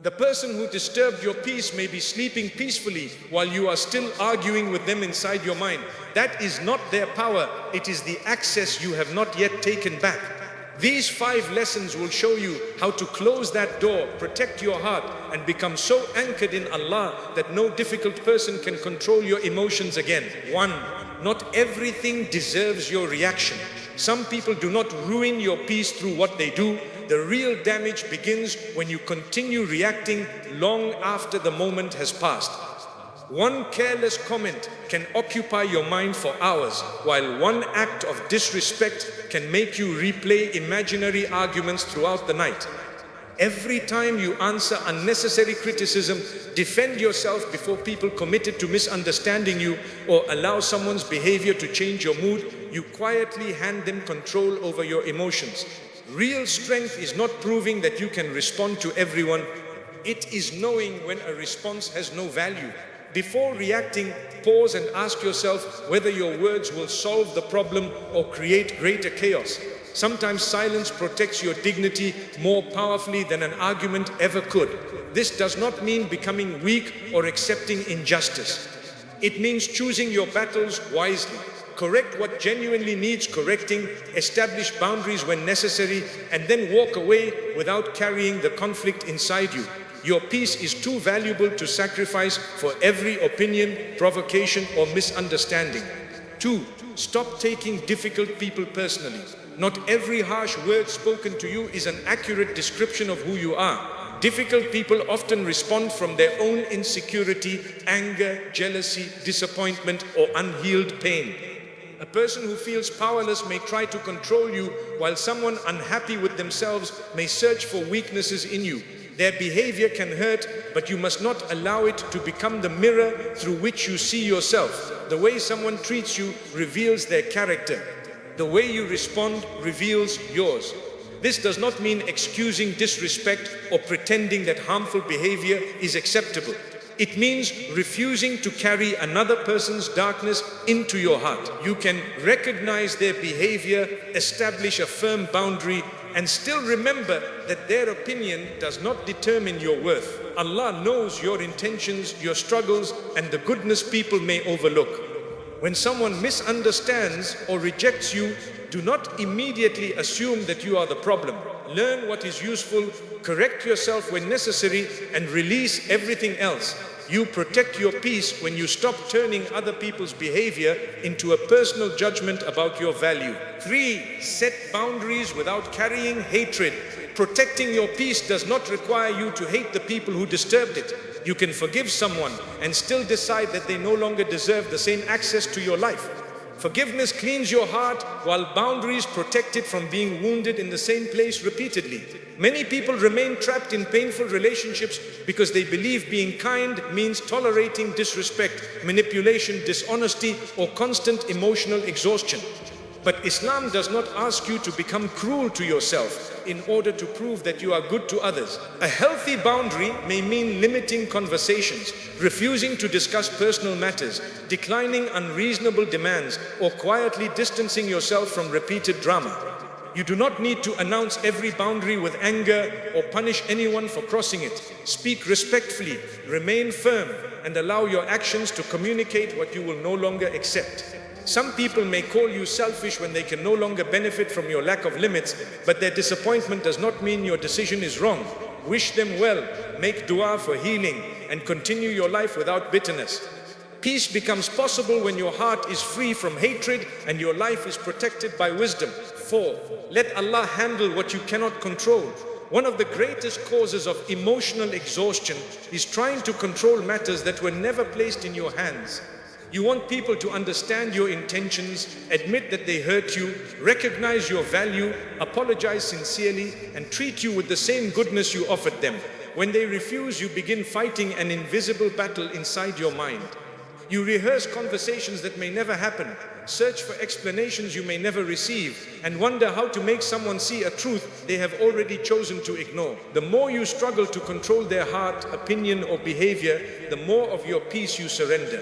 The person who disturbed your peace may be sleeping peacefully while you are still arguing with them inside your mind. That is not their power, it is the access you have not yet taken back. These 5 lessons will show you how to close that door, protect your heart, and become so anchored in Allah that no difficult person can control your emotions again. 1. Not everything deserves your reaction. Some people do not ruin your peace through what they do. The real damage begins when you continue reacting long after the moment has passed. One careless comment can occupy your mind for hours, while one act of disrespect can make you replay imaginary arguments throughout the night. Every time you answer unnecessary criticism, defend yourself before people committed to misunderstanding you, or allow someone's behavior to change your mood, you quietly hand them control over your emotions. Real strength is not proving that you can respond to everyone. It is knowing when a response has no value. Before reacting, pause and ask yourself whether your words will solve the problem or create greater chaos. Sometimes silence protects your dignity more powerfully than an argument ever could. This does not mean becoming weak or accepting injustice. It means choosing your battles wisely. Correct what genuinely needs correcting, establish boundaries when necessary, and then walk away without carrying the conflict inside you. Your peace is too valuable to sacrifice for every opinion, provocation, or misunderstanding. 2. Stop taking difficult people personally. Not every harsh word spoken to you is an accurate description of who you are. Difficult people often respond from their own insecurity, anger, jealousy, disappointment, or unhealed pain. A person who feels powerless may try to control you, while someone unhappy with themselves may search for weaknesses in you. Their behavior can hurt, but you must not allow it to become the mirror through which you see yourself. The way someone treats you reveals their character. The way you respond reveals yours. This does not mean excusing disrespect or pretending that harmful behavior is acceptable. It means refusing to carry another person's darkness into your heart. You can recognize their behavior, establish a firm boundary, and still remember that their opinion does not determine your worth. Allah knows your intentions, your struggles, and the goodness people may overlook. When someone misunderstands or rejects you, do not immediately assume that you are the problem. Learn what is useful, correct yourself when necessary, and release everything else. You protect your peace when you stop turning other people's behavior into a personal judgment about your value. 3. Set boundaries without carrying hatred. Protecting your peace does not require you to hate the people who disturbed it. You can forgive someone and still decide that they no longer deserve the same access to your life. Forgiveness cleans your heart, while boundaries protect it from being wounded in the same place repeatedly. Many people remain trapped in painful relationships because they believe being kind means tolerating disrespect, manipulation, dishonesty, or constant emotional exhaustion. But Islam does not ask you to become cruel to yourself in order to prove that you are good to others. A healthy boundary may mean limiting conversations, refusing to discuss personal matters, declining unreasonable demands, or quietly distancing yourself from repeated drama. You do not need to announce every boundary with anger or punish anyone for crossing it. Speak respectfully, remain firm, and allow your actions to communicate what you will no longer accept. Some people may call you selfish when they can no longer benefit from your lack of limits, but their disappointment does not mean your decision is wrong. Wish them well, make dua for healing, and continue your life without bitterness. Peace becomes possible when your heart is free from hatred and your life is protected by wisdom. 4. Let Allah handle what you cannot control. One of the greatest causes of emotional exhaustion is trying to control matters that were never placed in your hands. You want people to understand your intentions, admit that they hurt you, recognize your value, apologize sincerely, and treat you with the same goodness you offered them. When they refuse, you begin fighting an invisible battle inside your mind. You rehearse conversations that may never happen, search for explanations you may never receive, and wonder how to make someone see a truth they have already chosen to ignore. The more you struggle to control their heart, opinion, or behavior, the more of your peace you surrender.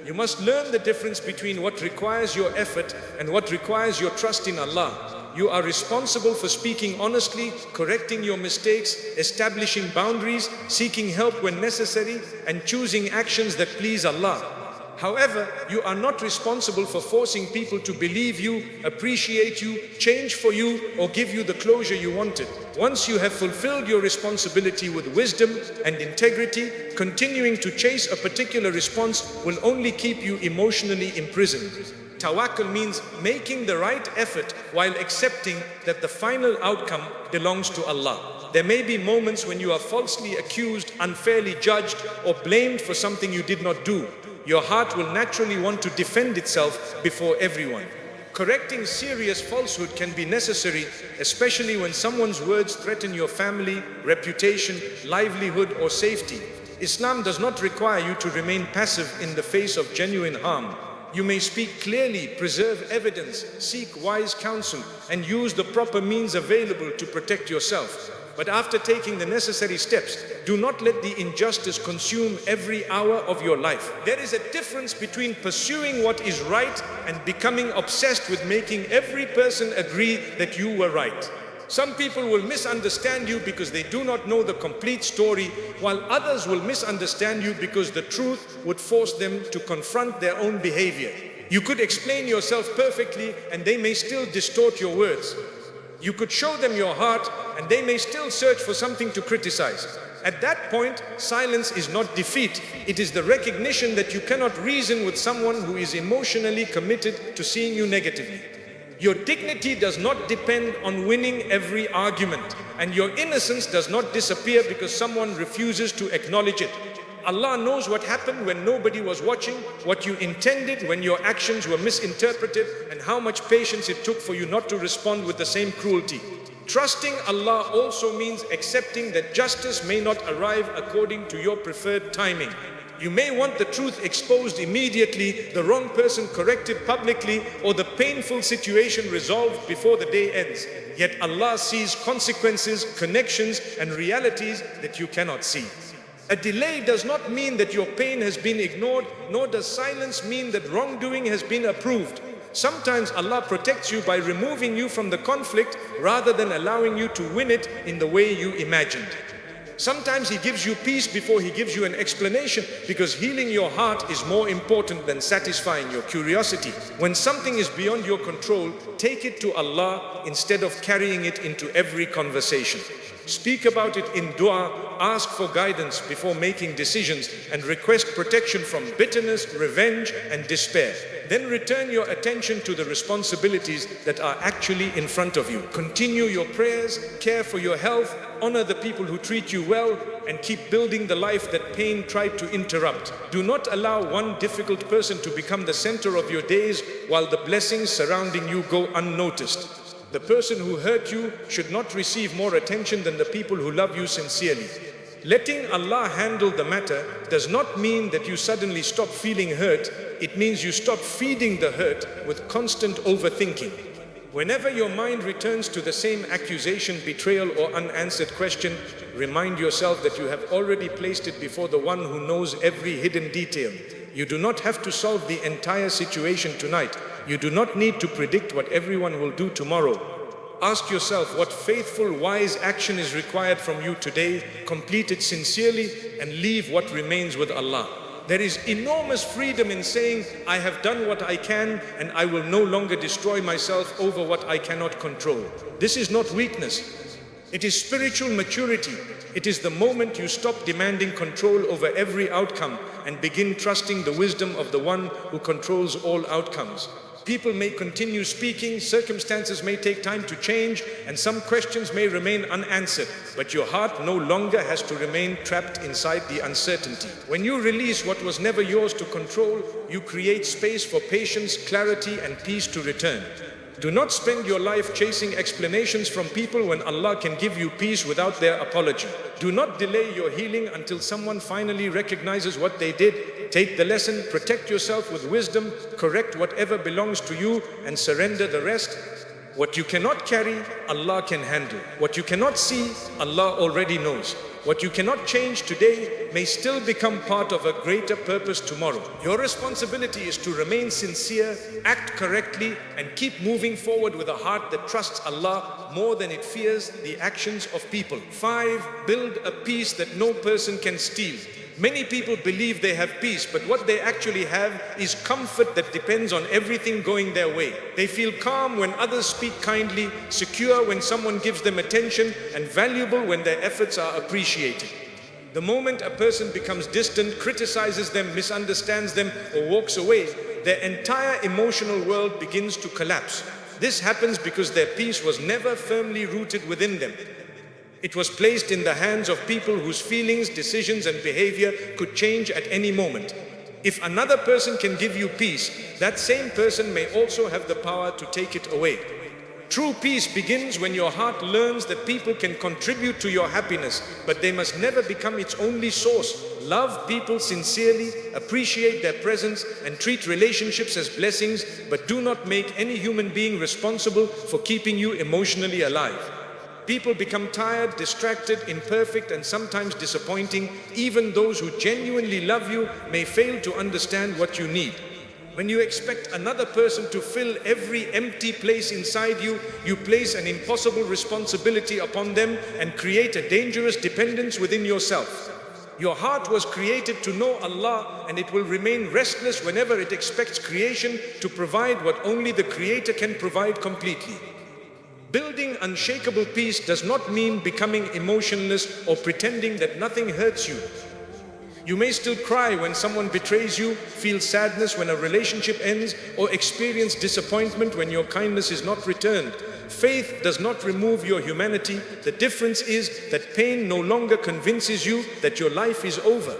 You must learn the difference between what requires your effort and what requires your trust in Allah. You are responsible for speaking honestly, correcting your mistakes, establishing boundaries, seeking help when necessary, and choosing actions that please Allah. However, you are not responsible for forcing people to believe you, appreciate you, change for you, or give you the closure you wanted. Once you have fulfilled your responsibility with wisdom and integrity, continuing to chase a particular response will only keep you emotionally imprisoned. Tawakkul means making the right effort while accepting that the final outcome belongs to Allah. There may be moments when you are falsely accused, unfairly judged, or blamed for something you did not do. Your heart will naturally want to defend itself before everyone. Correcting serious falsehood can be necessary, especially when someone's words threaten your family, reputation, livelihood, or safety. Islam does not require you to remain passive in the face of genuine harm. You may speak clearly, preserve evidence, seek wise counsel, and use the proper means available to protect yourself. But after taking the necessary steps, do not let the injustice consume every hour of your life. There is a difference between pursuing what is right and becoming obsessed with making every person agree that you were right. Some people will misunderstand you because they do not know the complete story, while others will misunderstand you because the truth would force them to confront their own behavior. You could explain yourself perfectly and they may still distort your words. You could show them your heart and they may still search for something to criticize. At that point, silence is not defeat. It is the recognition that you cannot reason with someone who is emotionally committed to seeing you negatively. Your dignity does not depend on winning every argument, and your innocence does not disappear because someone refuses to acknowledge it. Allah knows what happened when nobody was watching, what you intended when your actions were misinterpreted, and how much patience it took for you not to respond with the same cruelty. Trusting Allah also means accepting that justice may not arrive according to your preferred timing. You may want the truth exposed immediately, the wrong person corrected publicly, or the painful situation resolved before the day ends. Yet Allah sees consequences, connections, and realities that you cannot see. A delay does not mean that your pain has been ignored, nor does silence mean that wrongdoing has been approved. Sometimes Allah protects you by removing you from the conflict rather than allowing you to win it in the way you imagined. Sometimes He gives you peace before He gives you an explanation, because healing your heart is more important than satisfying your curiosity. When something is beyond your control, take it to Allah instead of carrying it into every conversation. Speak about it in dua, ask for guidance before making decisions, and request protection from bitterness, revenge, and despair. Then return your attention to the responsibilities that are actually in front of you. Continue your prayers, care for your health, honor the people who treat you well, and keep building the life that pain tried to interrupt. Do not allow one difficult person to become the center of your days while the blessings surrounding you go unnoticed. The person who hurt you should not receive more attention than the people who love you sincerely. Letting Allah handle the matter does not mean that you suddenly stop feeling hurt. It means you stop feeding the hurt with constant overthinking. Whenever your mind returns to the same accusation, betrayal, or unanswered question, remind yourself that you have already placed it before the one who knows every hidden detail. You do not have to solve the entire situation tonight. You do not need to predict what everyone will do tomorrow. Ask yourself what faithful, wise action is required from you today. Complete it sincerely and leave what remains with Allah. There is enormous freedom in saying, I have done what I can and I will no longer destroy myself over what I cannot control. This is not weakness. It is spiritual maturity. It is the moment you stop demanding control over every outcome and begin trusting the wisdom of the one who controls all outcomes. People may continue speaking, circumstances may take time to change, and some questions may remain unanswered, but your heart no longer has to remain trapped inside the uncertainty. When you release what was never yours to control, you create space for patience, clarity, and peace to return. Do not spend your life chasing explanations from people when Allah can give you peace without their apology. Do not delay your healing until someone finally recognizes what they did. Take the lesson, protect yourself with wisdom, correct whatever belongs to you, and surrender the rest. What you cannot carry, Allah can handle. What you cannot see, Allah already knows. What you cannot change today may still become part of a greater purpose tomorrow. Your responsibility is to remain sincere, act correctly, and keep moving forward with a heart that trusts Allah more than it fears the actions of people. 5. Build a peace that no person can steal. Many people believe they have peace, but what they actually have is comfort that depends on everything going their way. They feel calm when others speak kindly, secure when someone gives them attention, and valuable when their efforts are appreciated. The moment a person becomes distant, criticizes them, misunderstands them, or walks away, their entire emotional world begins to collapse. This happens because their peace was never firmly rooted within them. It was placed in the hands of people whose feelings, decisions, and behavior could change at any moment. If another person can give you peace, that same person may also have the power to take it away. True peace begins when your heart learns that people can contribute to your happiness, but they must never become its only source. Love people sincerely, appreciate their presence, and treat relationships as blessings, but do not make any human being responsible for keeping you emotionally alive. People become tired, distracted, imperfect, and sometimes disappointing. Even those who genuinely love you may fail to understand what you need. When you expect another person to fill every empty place inside you, you place an impossible responsibility upon them and create a dangerous dependence within yourself. Your heart was created to know Allah, and it will remain restless whenever it expects creation to provide what only the Creator can provide completely. Building unshakable peace does not mean becoming emotionless or pretending that nothing hurts you. You may still cry when someone betrays you, feel sadness when a relationship ends, or experience disappointment when your kindness is not returned. Faith does not remove your humanity. The difference is that pain no longer convinces you that your life is over.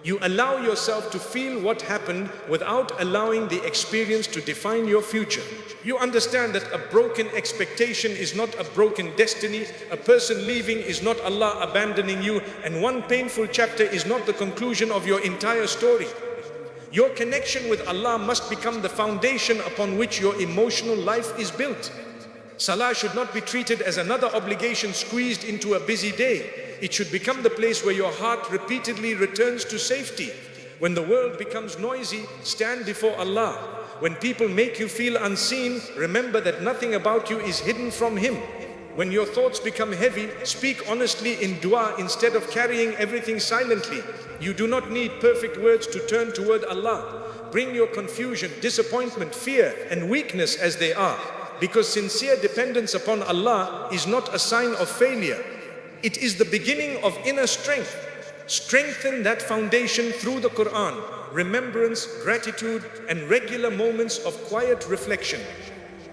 You allow yourself to feel what happened without allowing the experience to define your future. You understand that a broken expectation is not a broken destiny, a person leaving is not Allah abandoning you, and one painful chapter is not the conclusion of your entire story. Your connection with Allah must become the foundation upon which your emotional life is built. Salah should not be treated as another obligation squeezed into a busy day. It should become the place where your heart repeatedly returns to safety. When the world becomes noisy, stand before Allah. When people make you feel unseen, remember that nothing about you is hidden from Him. When your thoughts become heavy, speak honestly in dua instead of carrying everything silently. You do not need perfect words to turn toward Allah. Bring your confusion, disappointment, fear, and weakness as they are, because sincere dependence upon Allah is not a sign of failure. It is the beginning of inner strength. Strengthen that foundation through the Quran, remembrance, gratitude, and regular moments of quiet reflection.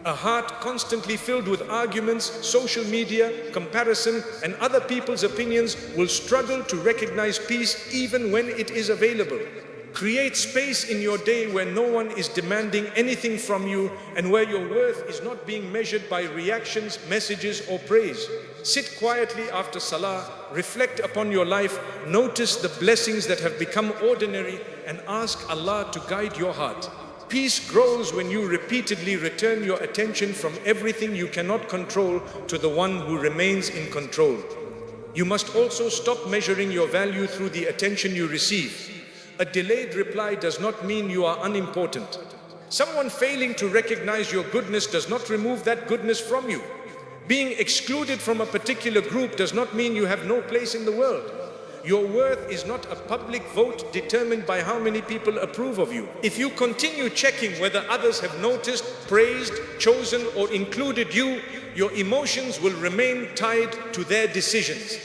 A heart constantly filled with arguments, social media, comparison, and other people's opinions will struggle to recognize peace even when it is available. Create space in your day where no one is demanding anything from you and where your worth is not being measured by reactions, messages, or praise. Sit quietly after Salah, reflect upon your life, notice the blessings that have become ordinary, and ask Allah to guide your heart. Peace grows when you repeatedly return your attention from everything you cannot control to the one who remains in control. You must also stop measuring your value through the attention you receive. A delayed reply does not mean you are unimportant. Someone failing to recognize your goodness does not remove that goodness from you. Being excluded from a particular group does not mean you have no place in the world. Your worth is not a public vote determined by how many people approve of you. If you continue checking whether others have noticed, praised, chosen, or included you, your emotions will remain tied to their decisions.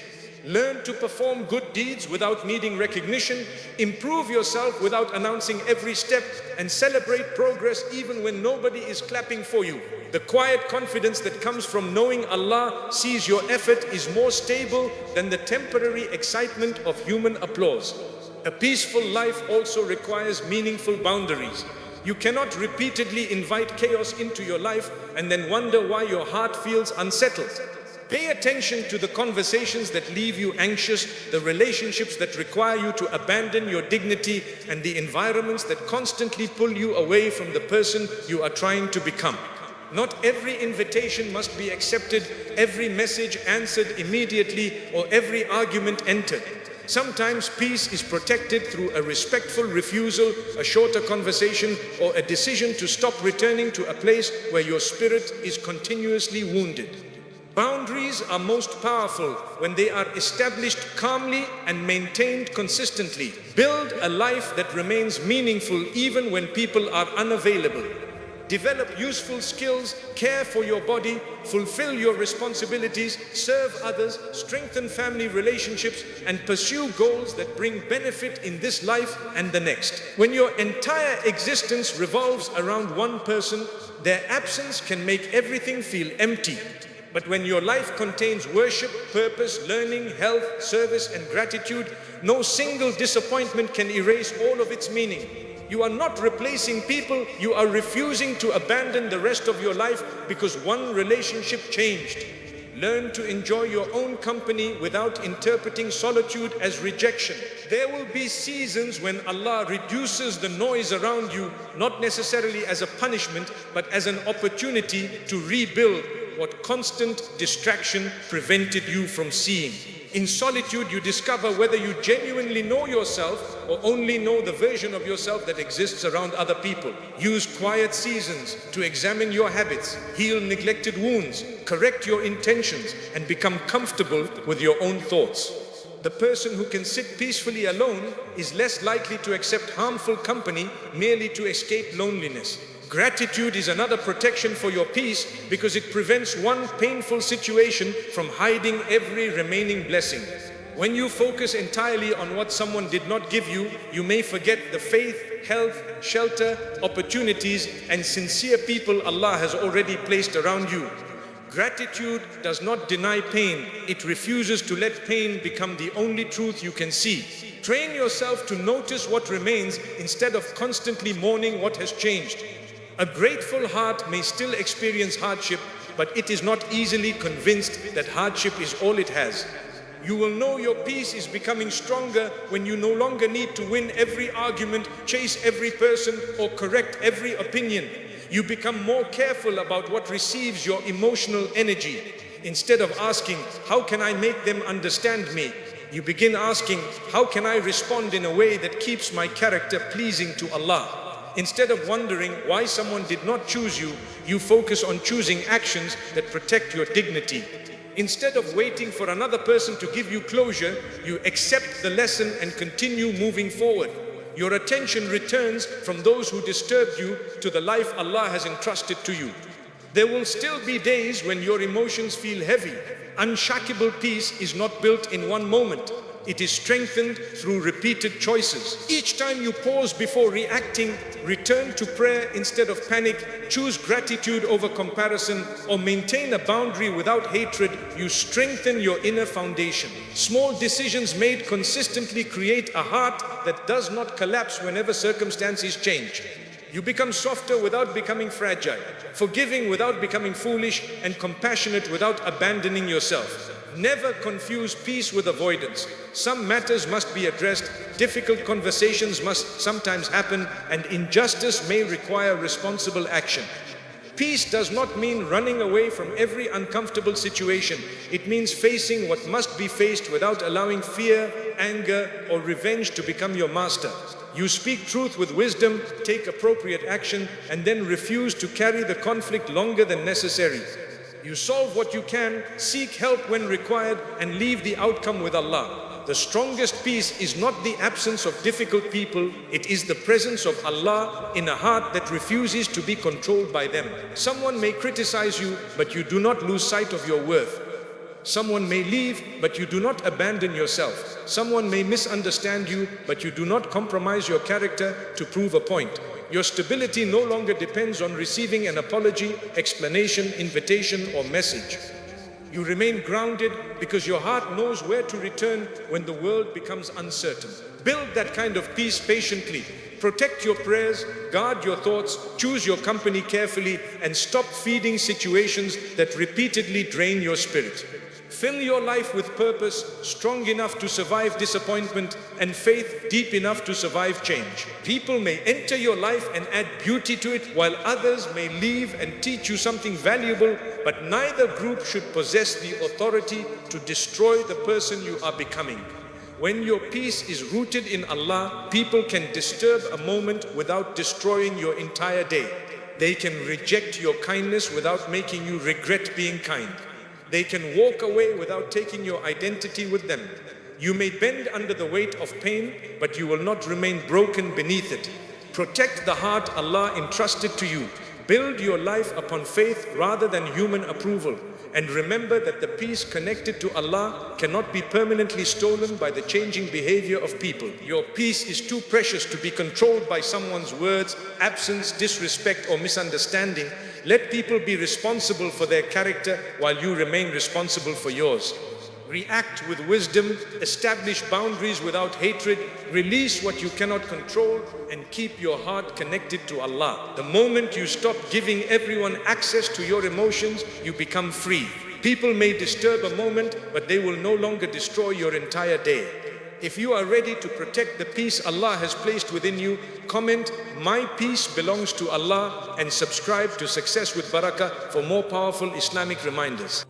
Learn to perform good deeds without needing recognition, improve yourself without announcing every step, and celebrate progress even when nobody is clapping for you. The quiet confidence that comes from knowing Allah sees your effort is more stable than the temporary excitement of human applause. A peaceful life also requires meaningful boundaries. You cannot repeatedly invite chaos into your life and then wonder why your heart feels unsettled. Pay attention to the conversations that leave you anxious, the relationships that require you to abandon your dignity, and the environments that constantly pull you away from the person you are trying to become. Not every invitation must be accepted, every message answered immediately, or every argument entered. Sometimes peace is protected through a respectful refusal, a shorter conversation, or a decision to stop returning to a place where your spirit is continuously wounded. Boundaries are most powerful when they are established calmly and maintained consistently. Build a life that remains meaningful even when people are unavailable. Develop useful skills, care for your body, fulfill your responsibilities, serve others, strengthen family relationships, and pursue goals that bring benefit in this life and the next. When your entire existence revolves around one person, their absence can make everything feel empty. But when your life contains worship, purpose, learning, health, service, and gratitude, no single disappointment can erase all of its meaning. You are not replacing people, you are refusing to abandon the rest of your life because one relationship changed. Learn to enjoy your own company without interpreting solitude as rejection. There will be seasons when Allah reduces the noise around you, not necessarily as a punishment, but as an opportunity to rebuild what constant distraction prevented you from seeing. In solitude, you discover whether you genuinely know yourself or only know the version of yourself that exists around other people. Use quiet seasons to examine your habits, heal neglected wounds, correct your intentions, and become comfortable with your own thoughts. The person who can sit peacefully alone is less likely to accept harmful company merely to escape loneliness. Gratitude is another protection for your peace because it prevents one painful situation from hiding every remaining blessing. When you focus entirely on what someone did not give you, you may forget the faith, health, shelter, opportunities, and sincere people Allah has already placed around you. Gratitude does not deny pain, it refuses to let pain become the only truth you can see. Train yourself to notice what remains instead of constantly mourning what has changed. A grateful heart may still experience hardship, but it is not easily convinced that hardship is all it has. You will know your peace is becoming stronger when you no longer need to win every argument, chase every person, or correct every opinion. You become more careful about what receives your emotional energy. Instead of asking, how can I make them understand me? You begin asking, how can I respond in a way that keeps my character pleasing to Allah? Instead of wondering why someone did not choose you, you focus on choosing actions that protect your dignity. Instead of waiting for another person to give you closure, you accept the lesson and continue moving forward. Your attention returns from those who disturbed you to the life Allah has entrusted to you. There will still be days when your emotions feel heavy. Unshakable peace is not built in one moment. It is strengthened through repeated choices. Each time you pause before reacting, return to prayer instead of panic, choose gratitude over comparison, or maintain a boundary without hatred, you strengthen your inner foundation. Small decisions made consistently create a heart that does not collapse whenever circumstances change. You become softer without becoming fragile, forgiving without becoming foolish, and compassionate without abandoning yourself. Never confuse peace with avoidance. Some matters must be addressed, difficult conversations must sometimes happen, and injustice may require responsible action. Peace does not mean running away from every uncomfortable situation. It means facing what must be faced without allowing fear, anger, or revenge to become your master. You speak truth with wisdom, take appropriate action, and then refuse to carry the conflict longer than necessary. You solve what you can, seek help when required, and leave the outcome with Allah. The strongest peace is not the absence of difficult people, it is the presence of Allah in a heart that refuses to be controlled by them. Someone may criticize you, but you do not lose sight of your worth. Someone may leave, but you do not abandon yourself. Someone may misunderstand you, but you do not compromise your character to prove a point. Your stability no longer depends on receiving an apology, explanation, invitation, or message. You remain grounded because your heart knows where to return when the world becomes uncertain. Build that kind of peace patiently. Protect your prayers, guard your thoughts, choose your company carefully, and stop feeding situations that repeatedly drain your spirit. Fill your life with purpose strong enough to survive disappointment and faith deep enough to survive change. People may enter your life and add beauty to it, while others may leave and teach you something valuable, but neither group should possess the authority to destroy the person you are becoming. When your peace is rooted in Allah, people can disturb a moment without destroying your entire day. They can reject your kindness without making you regret being kind. They can walk away without taking your identity with them. You may bend under the weight of pain, but you will not remain broken beneath it. Protect the heart Allah entrusted to you. Build your life upon faith rather than human approval. And remember that the peace connected to Allah cannot be permanently stolen by the changing behavior of people. Your peace is too precious to be controlled by someone's words, absence, disrespect, or misunderstanding. Let people be responsible for their character while you remain responsible for yours. React with wisdom, establish boundaries without hatred, release what you cannot control, and keep your heart connected to Allah. The moment you stop giving everyone access to your emotions, you become free. People may disturb a moment, but they will no longer destroy your entire day. If you are ready to protect the peace Allah has placed within you, comment, "My peace belongs to Allah," and subscribe to Success with Barakah for more powerful Islamic reminders.